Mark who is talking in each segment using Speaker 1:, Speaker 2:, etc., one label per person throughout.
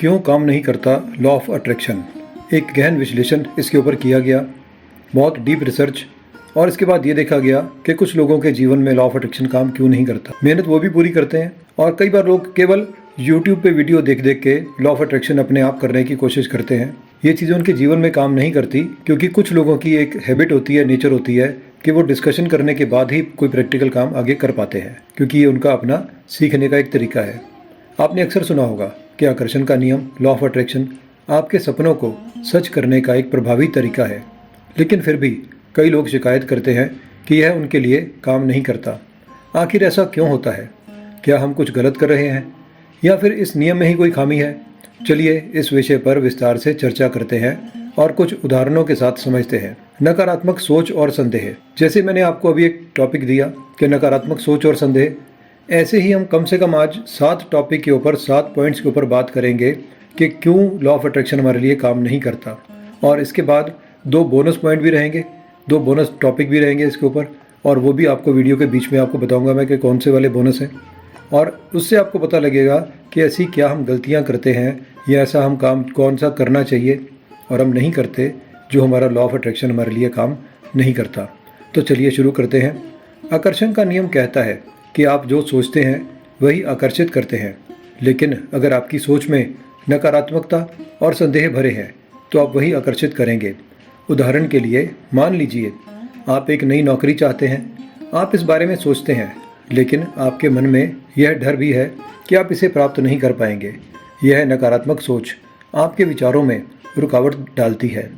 Speaker 1: क्यों काम नहीं करता लॉ ऑफ अट्रैक्शन। एक गहन विश्लेषण इसके ऊपर किया गया, बहुत डीप रिसर्च, और इसके बाद ये देखा गया कि कुछ लोगों के जीवन में लॉ ऑफ अट्रैक्शन काम क्यों नहीं करता। मेहनत वो भी पूरी करते हैं और कई बार लोग केवल यूट्यूब पे वीडियो देख देख के लॉ ऑफ अट्रैक्शन अपने आप करने की कोशिश करते हैं। ये चीज़ें उनके जीवन में काम नहीं करती, क्योंकि कुछ लोगों की एक हैबिट होती है, नेचर होती है कि वो डिस्कशन करने के बाद ही कोई प्रैक्टिकल काम आगे कर पाते हैं, क्योंकि ये उनका अपना सीखने का एक तरीका है। आपने अक्सर सुना होगा कि आकर्षण का नियम, लॉ ऑफ अट्रैक्शन, आपके सपनों को सच करने का एक प्रभावी तरीका है, लेकिन फिर भी कई लोग शिकायत करते हैं कि यह उनके लिए काम नहीं करता। आखिर ऐसा क्यों होता है? क्या हम कुछ गलत कर रहे हैं या फिर इस नियम में ही कोई खामी है? चलिए इस विषय पर विस्तार से चर्चा करते हैं और कुछ उदाहरणों के साथ समझते हैं। नकारात्मक सोच और संदेह। जैसे मैंने आपको अभी एक टॉपिक दिया कि नकारात्मक सोच और संदेह, ऐसे ही हम कम से कम आज 7 टॉपिक के ऊपर, 7 पॉइंट्स के ऊपर बात करेंगे कि क्यों लॉ ऑफ अट्रैक्शन हमारे लिए काम नहीं करता। और इसके बाद 2 बोनस पॉइंट भी रहेंगे, 2 बोनस टॉपिक भी रहेंगे इसके ऊपर, और वो भी आपको वीडियो के बीच में आपको बताऊंगा मैं कि कौन से वाले बोनस हैं। और उससे आपको पता लगेगा कि ऐसी क्या हम गलतियां करते हैं या ऐसा हम काम कौन सा करना चाहिए और हम नहीं करते, जो हमारा लॉ ऑफ अट्रैक्शन हमारे लिए काम नहीं करता। तो चलिए शुरू करते हैं। आकर्षण का नियम कहता है कि आप जो सोचते हैं वही आकर्षित करते हैं, लेकिन अगर आपकी सोच में नकारात्मकता और संदेह भरे हैं तो आप वही आकर्षित करेंगे। उदाहरण के लिए मान लीजिए आप एक नई नौकरी चाहते हैं, आप इस बारे में सोचते हैं, लेकिन आपके मन में यह डर भी है कि आप इसे प्राप्त नहीं कर पाएंगे। यह नकारात्मक सोच आपके विचारों में रुकावट डालती है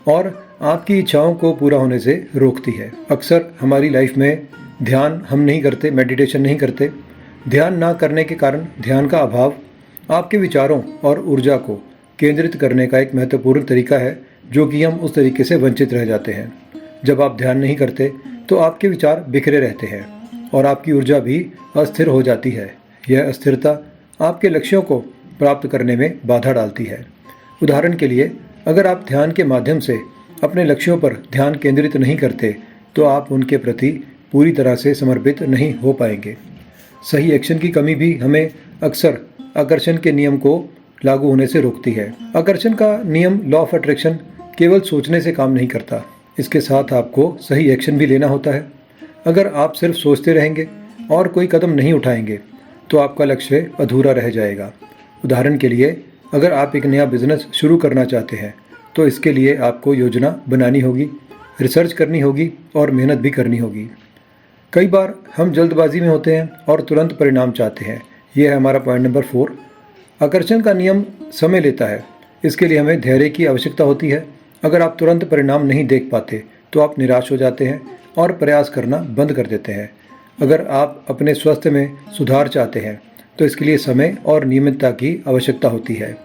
Speaker 1: और आपकी इच्छाओं को पूरा होने से रोकती है। अक्सर हमारी लाइफ में ध्यान हम नहीं करते, मेडिटेशन नहीं करते। ध्यान ना करने के कारण ध्यान का अभाव आपके विचारों और ऊर्जा को केंद्रित करने का एक महत्वपूर्ण तरीका है, जो कि हम उस तरीके से वंचित रह जाते हैं। जब आप ध्यान नहीं करते तो आपके विचार बिखरे रहते हैं और आपकी ऊर्जा भी अस्थिर हो जाती है। यह अस्थिरता आपके लक्ष्यों को प्राप्त करने में बाधा डालती है। उदाहरण के लिए, अगर आप ध्यान के माध्यम से अपने लक्ष्यों पर ध्यान केंद्रित नहीं करते तो आप उनके प्रति पूरी तरह से समर्पित नहीं हो पाएंगे। सही एक्शन की कमी भी हमें अक्सर आकर्षण के नियम को लागू होने से रोकती है। आकर्षण का नियम, लॉ ऑफ अट्रैक्शन, केवल सोचने से काम नहीं करता, इसके साथ आपको सही एक्शन भी लेना होता है। अगर आप सिर्फ सोचते रहेंगे और कोई कदम नहीं उठाएंगे तो आपका लक्ष्य अधूरा रह जाएगा। उदाहरण के लिए, अगर आप एक नया बिजनेस शुरू करना चाहते हैं तो इसके लिए आपको योजना बनानी होगी, रिसर्च करनी होगी और मेहनत भी करनी होगी। कई बार हम जल्दबाजी में होते हैं और तुरंत परिणाम चाहते हैं। यह है हमारा पॉइंट नंबर 4। आकर्षण का नियम समय लेता है, इसके लिए हमें धैर्य की आवश्यकता होती है। अगर आप तुरंत परिणाम नहीं देख पाते तो आप निराश हो जाते हैं और प्रयास करना बंद कर देते हैं। अगर आप अपने स्वास्थ्य में सुधार चाहते हैं तो इसके लिए समय और नियमितता की आवश्यकता होती है।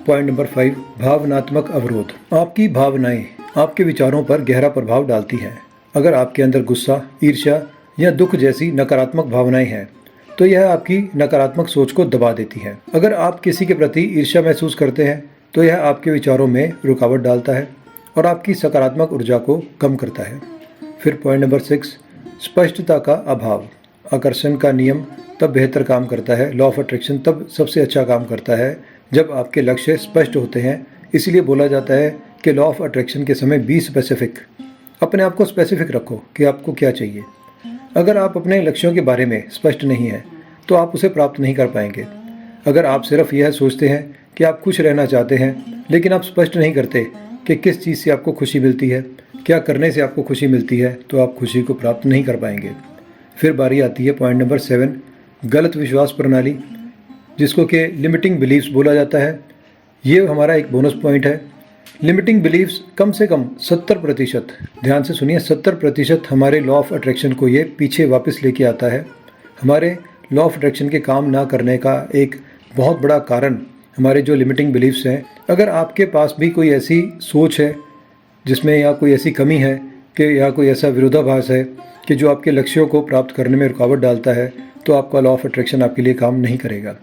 Speaker 1: पॉइंट नंबर 5, भावनात्मक अवरोध। आपकी भावनाएं आपके विचारों पर गहरा प्रभाव डालती हैं। अगर आपके अंदर गुस्सा, ईर्ष्या या दुख जैसी नकारात्मक भावनाएं हैं तो यह आपकी नकारात्मक सोच को दबा देती है। अगर आप किसी के प्रति ईर्ष्या महसूस करते हैं तो यह आपके विचारों में रुकावट डालता है और आपकी सकारात्मक ऊर्जा को कम करता है। फिर पॉइंट नंबर 6, स्पष्टता का अभाव। आकर्षण का नियम तब बेहतर काम करता है, लॉ ऑफ अट्रैक्शन तब सबसे अच्छा काम करता है जब आपके लक्ष्य स्पष्ट होते हैं। इसीलिए बोला जाता है कि लॉ ऑफ अट्रैक्शन के समय बी स्पेसिफिक। अपने आप को स्पेसिफिक रखो कि आपको क्या चाहिए। अगर आप अपने लक्ष्यों के बारे में स्पष्ट नहीं हैं तो आप उसे प्राप्त नहीं कर पाएंगे। अगर आप सिर्फ यह सोचते हैं कि आप खुश रहना चाहते हैं, लेकिन आप स्पष्ट नहीं करते कि किस चीज़ से आपको खुशी मिलती है, क्या करने से आपको खुशी मिलती है, तो आप खुशी को प्राप्त नहीं कर पाएंगे। फिर बारी आती है पॉइंट नंबर 7, गलत विश्वास प्रणाली, जिसको कि लिमिटिंग बिलीव्स बोला जाता है। ये हमारा एक बोनस पॉइंट है। लिमिटिंग बिलीव्स कम से कम 70%, ध्यान से सुनिए, 70% हमारे लॉ ऑफ अट्रैक्शन को ये पीछे वापस लेके आता है। हमारे लॉ ऑफ अट्रैक्शन के काम ना करने का एक बहुत बड़ा कारण हमारे जो लिमिटिंग बिलीव्स हैं। अगर आपके पास भी कोई ऐसी सोच है जिसमें या कोई ऐसी कमी है कि या कोई ऐसा विरोधाभास है कि जो आपके लक्ष्यों को प्राप्त करने में रुकावट डालता है, तो आपका लॉ ऑफ अट्रैक्शन आपके लिए काम नहीं करेगा।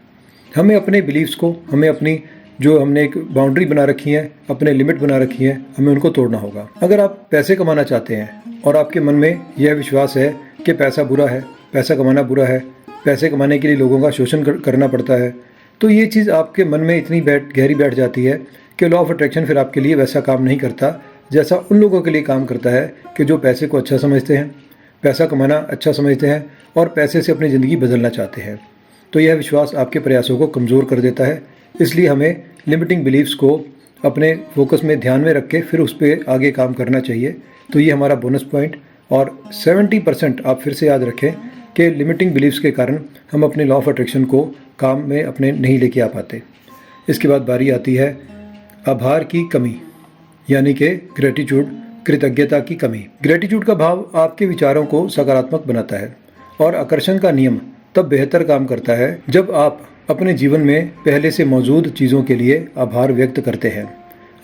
Speaker 1: हमें अपने बिलीव्स को, हमें अपनी जो हमने एक बाउंड्री बना रखी है, अपने लिमिट बना रखी है, हमें उनको तोड़ना होगा। अगर आप पैसे कमाना चाहते हैं और आपके मन में यह विश्वास है कि पैसा बुरा है, पैसा कमाना बुरा है, पैसे कमाने के लिए लोगों का शोषण करना पड़ता है, तो ये चीज़ आपके मन में इतनी गहरी बैठ जाती है कि लॉ ऑफ अट्रैक्शन फिर आपके लिए वैसा काम नहीं करता जैसा उन लोगों के लिए काम करता है कि जो पैसे को अच्छा समझते हैं, पैसा कमाना अच्छा समझते हैं और पैसे से अपनी ज़िंदगी बदलना चाहते हैं। तो यह विश्वास आपके प्रयासों को कमज़ोर कर देता है। इसलिए हमें लिमिटिंग बिलीव्स को अपने फोकस में ध्यान में रख के फिर उस पर आगे काम करना चाहिए। तो ये हमारा बोनस पॉइंट। और 70% आप फिर से याद रखें कि लिमिटिंग बिलीव्स के कारण हम अपने लॉ ऑफ अट्रैक्शन को काम में अपने नहीं लेके आ पाते। इसके बाद बारी आती है आभार की कमी, यानी कि ग्रेटिट्यूड, कृतज्ञता की कमी। ग्रेटिट्यूड का भाव आपके विचारों को सकारात्मक बनाता है और आकर्षण का नियम तब बेहतर काम करता है जब आप अपने जीवन में पहले से मौजूद चीज़ों के लिए आभार व्यक्त करते हैं।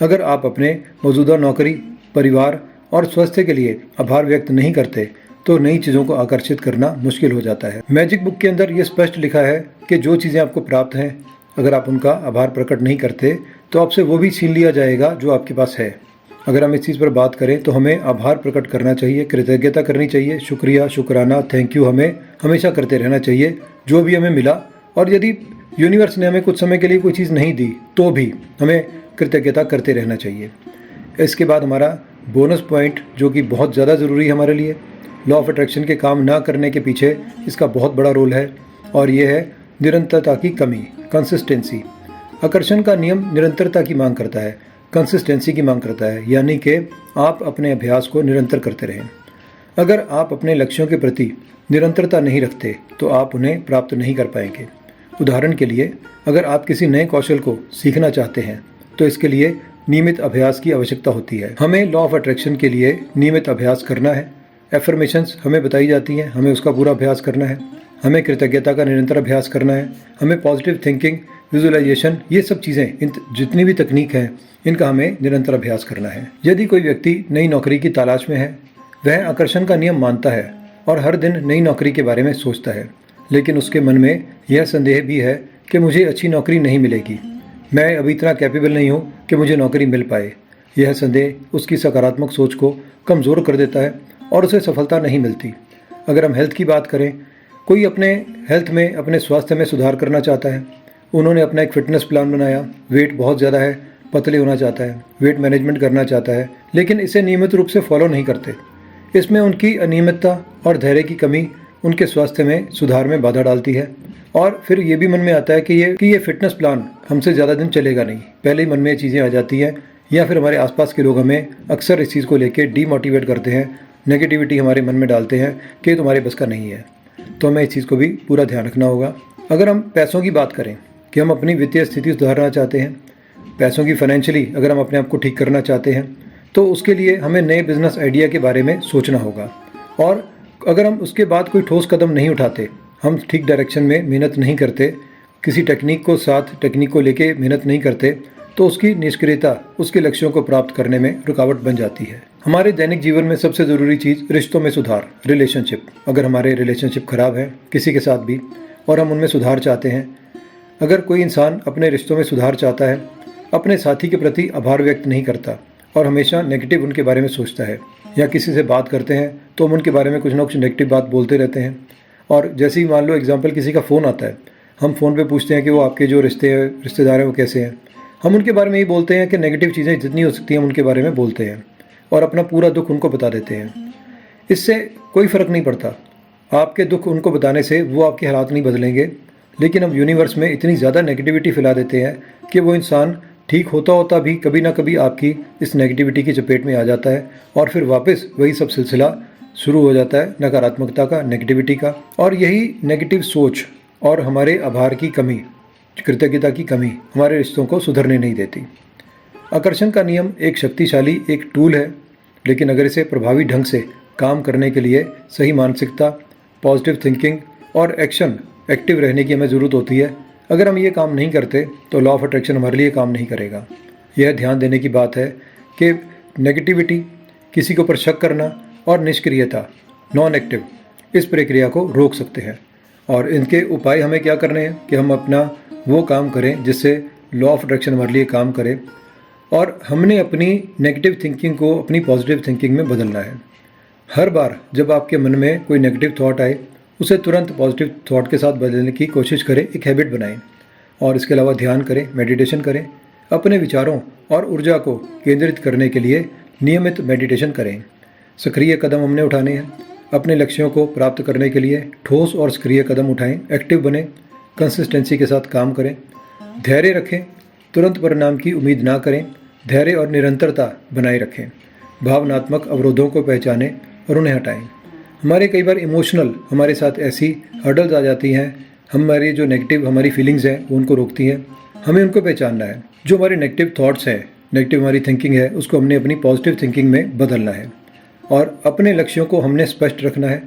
Speaker 1: अगर आप अपने मौजूदा नौकरी, परिवार और स्वास्थ्य के लिए आभार व्यक्त नहीं करते तो नई चीज़ों को आकर्षित करना मुश्किल हो जाता है। मैजिक बुक के अंदर ये स्पष्ट लिखा है कि जो चीज़ें आपको प्राप्त हैं, अगर आप उनका आभार प्रकट नहीं करते तो आपसे वो भी छीन लिया जाएगा जो आपके पास है। अगर हम इस चीज़ पर बात करें तो हमें आभार प्रकट करना चाहिए, कृतज्ञता करनी चाहिए, शुक्रिया, शुक्राना, थैंक यू हमें हमेशा करते रहना चाहिए जो भी हमें मिला। और यदि यूनिवर्स ने हमें कुछ समय के लिए कोई चीज़ नहीं दी तो भी हमें कृतज्ञता करते रहना चाहिए। इसके बाद हमारा बोनस पॉइंट जो कि बहुत ज़्यादा ज़रूरी है हमारे लिए, लॉ ऑफ अट्रैक्शन के काम ना करने के पीछे इसका बहुत बड़ा रोल है और ये है निरंतरता की कमी, कंसिस्टेंसी। आकर्षण का नियम निरंतरता की मांग करता है, कंसिस्टेंसी की मांग करता है, यानी कि आप अपने अभ्यास को निरंतर करते रहें। अगर आप अपने लक्ष्यों के प्रति निरंतरता नहीं रखते तो आप उन्हें प्राप्त नहीं कर पाएंगे। उदाहरण के लिए, अगर आप किसी नए कौशल को सीखना चाहते हैं तो इसके लिए नियमित अभ्यास की आवश्यकता होती है। हमें लॉ ऑफ अट्रैक्शन के लिए नियमित अभ्यास करना है। एफर्मेशंस हमें बताई जाती हैं, हमें उसका पूरा अभ्यास करना है। हमें कृतज्ञता का निरंतर अभ्यास करना है। हमें पॉजिटिव थिंकिंग, विजुअलाइजेशन, ये सब चीज़ें, इन जितनी भी तकनीक हैं इनका हमें निरंतर अभ्यास करना है। यदि कोई व्यक्ति नई नौकरी की तलाश में है, वह आकर्षण का नियम मानता है और हर दिन नई नौकरी के बारे में सोचता है, लेकिन उसके मन में यह संदेह भी है कि मुझे अच्छी नौकरी नहीं मिलेगी, मैं अभी इतना कैपेबल नहीं हूँ कि मुझे नौकरी मिल पाए। यह संदेह उसकी सकारात्मक सोच को कमज़ोर कर देता है और उसे सफलता नहीं मिलती। अगर हम हेल्थ की बात करें, कोई अपने हेल्थ में, अपने स्वास्थ्य में सुधार करना चाहता है, उन्होंने अपना एक फ़िटनेस प्लान बनाया, वेट बहुत ज़्यादा है, पतले होना चाहता है, वेट मैनेजमेंट करना चाहता है, लेकिन इसे नियमित रूप से फॉलो नहीं करते। इसमें उनकी अनियमितता और धैर्य की कमी उनके स्वास्थ्य में सुधार में बाधा डालती है और फिर ये भी मन में आता है कि ये फिटनेस प्लान हमसे ज़्यादा दिन चलेगा नहीं। पहले ही मन में ये चीज़ें आ जाती हैं, या फिर हमारे आसपास के लोग हमें अक्सर इस चीज़ को लेकर डीमोटिवेट करते हैं, नेगेटिविटी हमारे मन में डालते हैं कि तुम्हारे बस का नहीं है। तो हमें इस चीज़ को भी पूरा ध्यान रखना होगा। अगर हम पैसों की बात करें कि हम अपनी वित्तीय स्थिति सुधारना चाहते हैं, पैसों की फाइनेंशियली अगर हम अपने आप को ठीक करना चाहते हैं, तो उसके लिए हमें नए बिजनेस आइडिया के बारे में सोचना होगा। और अगर हम उसके बाद कोई ठोस कदम नहीं उठाते, हम ठीक डायरेक्शन में मेहनत नहीं करते, किसी टेक्निक को लेके मेहनत नहीं करते, तो उसकी निष्क्रियता उसके लक्ष्यों को प्राप्त करने में रुकावट बन जाती है। हमारे दैनिक जीवन में सबसे ज़रूरी चीज़ रिश्तों में सुधार, रिलेशनशिप। अगर हमारे रिलेशनशिप ख़राब है किसी के साथ भी और हम उनमें सुधार चाहते हैं, अगर कोई इंसान अपने रिश्तों में सुधार चाहता है, अपने साथी के प्रति आभार व्यक्त नहीं करता और हमेशा नेगेटिव उनके बारे में सोचता है, या किसी से बात करते हैं तो हम उनके बारे में कुछ ना कुछ नेगेटिव बात बोलते रहते हैं, और जैसे ही मान लो एग्जांपल किसी का फ़ोन आता है, हम फ़ोन पे पूछते हैं कि वो आपके जो रिश्तेदार हैं वो कैसे हैं, हम उनके बारे में ही बोलते हैं कि नेगेटिव चीज़ें जितनी हो सकती हैं उनके बारे में बोलते हैं और अपना पूरा दुख उनको बता देते हैं। इससे कोई फ़र्क नहीं पड़ता, आपके दुख उनको बताने से वो आपके हालात नहीं बदलेंगे, लेकिन हम यूनिवर्स में इतनी ज़्यादा नेगेटिविटी फैला देते हैं कि वो इंसान ठीक होता भी कभी ना कभी आपकी इस नेगेटिविटी की चपेट में आ जाता है और फिर वापस वही सब सिलसिला शुरू हो जाता है, नकारात्मकता का, नेगेटिविटी का। और यही नेगेटिव सोच और हमारे आभार की कमी, कृतज्ञता की कमी हमारे रिश्तों को सुधरने नहीं देती। आकर्षण का नियम एक शक्तिशाली एक टूल है, लेकिन अगर इसे प्रभावी ढंग से काम करने के लिए सही मानसिकता, पॉजिटिव थिंकिंग और एक्टिव रहने की हमें ज़रूरत होती है। अगर हम ये काम नहीं करते तो लॉ ऑफ अट्रैक्शन हमारे लिए काम नहीं करेगा। यह ध्यान देने की बात है कि नेगेटिविटी, किसी के ऊपर शक करना और निष्क्रियता, नॉन एक्टिव, इस प्रक्रिया को रोक सकते हैं। और इनके उपाय हमें क्या करने हैं कि हम अपना वो काम करें जिससे लॉ ऑफ अट्रैक्शन हमारे लिए काम करे, और हमने अपनी नेगेटिव थिंकिंग को अपनी पॉजिटिव थिंकिंग में बदलना है। हर बार जब आपके मन में कोई नेगेटिव थॉट आए, उसे तुरंत पॉजिटिव थॉट के साथ बदलने की कोशिश करें, एक हैबिट बनाएं। और इसके अलावा ध्यान करें, मेडिटेशन करें। अपने विचारों और ऊर्जा को केंद्रित करने के लिए नियमित मेडिटेशन करें। सक्रिय कदम हमने उठाने हैं। अपने लक्ष्यों को प्राप्त करने के लिए ठोस और सक्रिय कदम उठाएं। एक्टिव बने, कंसिस्टेंसी के साथ काम करें। धैर्य रखें, तुरंत परिणाम की उम्मीद ना करें। धैर्य और निरंतरता बनाए रखें। भावनात्मक अवरोधों को पहचानें और उन्हें हटाएं। हमारे कई बार इमोशनल हमारे साथ ऐसी हर्डल्स आ जाती हैं, हमारी जो नेगेटिव हमारी फीलिंग्स हैं वो उनको रोकती हैं। हमें उनको पहचानना है। जो हमारे नेगेटिव थॉट्स हैं, नेगेटिव हमारी थिंकिंग है, उसको हमने अपनी पॉजिटिव थिंकिंग में बदलना है और अपने लक्ष्यों को हमने स्पष्ट रखना है।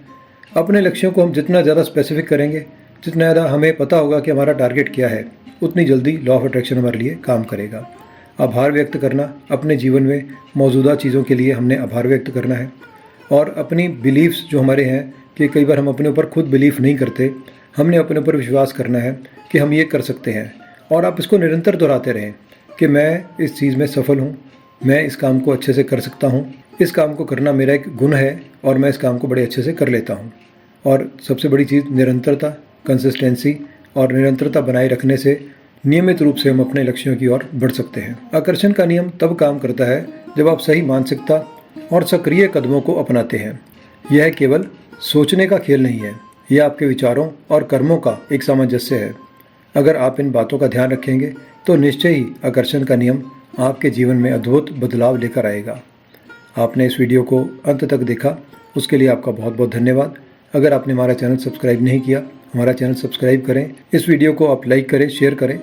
Speaker 1: अपने लक्ष्यों को हम जितना ज़्यादा स्पेसिफिक करेंगे, जितना ज़्यादा हमें पता होगा कि हमारा टारगेट क्या है, उतनी जल्दी लॉ ऑफ अट्रैक्शन हमारे लिए काम करेगा। आभार व्यक्त करना, अपने जीवन में मौजूदा चीज़ों के लिए हमने आभार व्यक्त करना है और अपनी बिलीव्स जो हमारे हैं कि कई बार हम अपने ऊपर खुद बिलीव नहीं करते, हमने अपने ऊपर विश्वास करना है कि हम ये कर सकते हैं और आप इसको निरंतर दोहराते रहें कि मैं इस चीज़ में सफल हूँ, मैं इस काम को अच्छे से कर सकता हूँ, इस काम को करना मेरा एक गुण है और मैं इस काम को बड़े अच्छे से कर लेता हूँ। और सबसे बड़ी चीज़ निरंतरता, कंसिस्टेंसी और निरंतरता बनाए रखने से नियमित रूप से हम अपने लक्ष्यों की ओर बढ़ सकते हैं। आकर्षण का नियम तब काम करता है जब आप सही मानसिकता और सक्रिय कदमों को अपनाते हैं। यह केवल सोचने का खेल नहीं है, यह आपके विचारों और कर्मों का एक सामंजस्य है। अगर आप इन बातों का ध्यान रखेंगे तो निश्चय ही आकर्षण का नियम आपके जीवन में अद्भुत बदलाव लेकर आएगा। आपने इस वीडियो को अंत तक देखा, उसके लिए आपका बहुत बहुत धन्यवाद। अगर आपने हमारा चैनल सब्सक्राइब नहीं किया, हमारा चैनल सब्सक्राइब करें। इस वीडियो को आप लाइक करें, शेयर करें।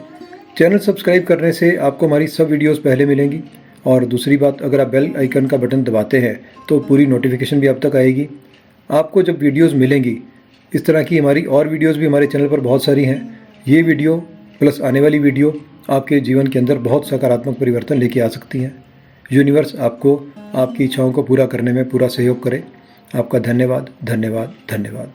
Speaker 1: चैनल सब्सक्राइब करने से आपको हमारी सब वीडियोस पहले मिलेंगी और दूसरी बात, अगर आप बेल आइकन का बटन दबाते हैं तो पूरी नोटिफिकेशन भी आप तक आएगी। आपको जब वीडियोस मिलेंगी, इस तरह की हमारी और वीडियोस भी हमारे चैनल पर बहुत सारी हैं। ये वीडियो प्लस आने वाली वीडियो आपके जीवन के अंदर बहुत सकारात्मक परिवर्तन लेके आ सकती हैं। यूनिवर्स आपको आपकी इच्छाओं को पूरा करने में पूरा सहयोग करे। आपका धन्यवाद, धन्यवाद, धन्यवाद।